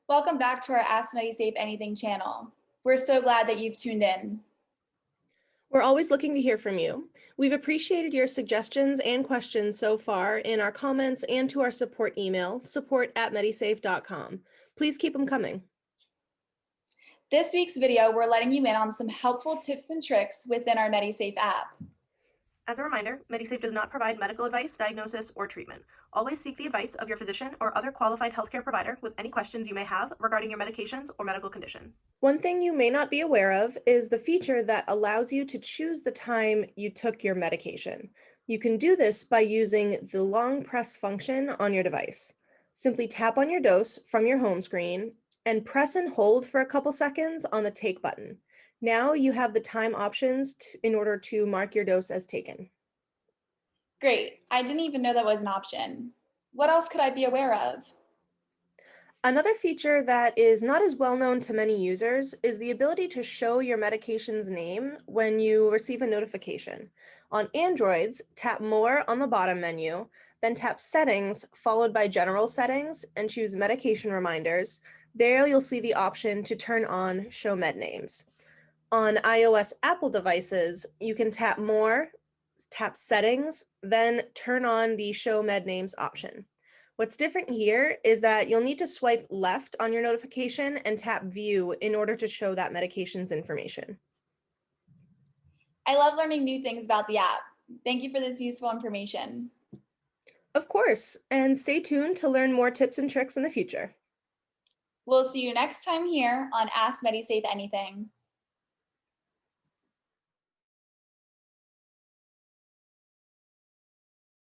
Welcome back to our Ask Medisafe Anything channel. We're so glad that you've tuned in. We're always looking to hear from you. We've appreciated your suggestions and questions so far in our comments and to our support email, support@medisafe.com. Please keep them coming. This week's video, we're letting you in on some helpful tips and tricks within our Medisafe app. As a reminder, Medisafe does not provide medical advice, diagnosis, or treatment. Always seek the advice of your physician or other qualified healthcare provider with any questions you may have regarding your medications or medical condition. One thing you may not be aware of is the feature that allows you to choose the time you took your medication. You can do this by using the long press function on your device. Simply tap on your dose from your home screen and press and hold for a couple seconds on the take button. Now you have the time options in order to mark your dose as taken. Great, I didn't even know that was an option. What else could I be aware of? Another feature that is not as well known to many users is the ability to show your medication's name when you receive a notification. On Androids, tap More on the bottom menu, then tap Settings, followed by General Settings, and choose Medication Reminders. There you'll see the option to turn on Show Med Names. On iOS Apple devices, you can tap More, tap Settings, then turn on the Show Med Names option. What's different here is that you'll need to swipe left on your notification and tap View in order to show that medication's information. I love learning new things about the app. Thank you for this useful information. Of course, and stay tuned to learn more tips and tricks in the future. We'll see you next time here on Ask Medisafe Anything.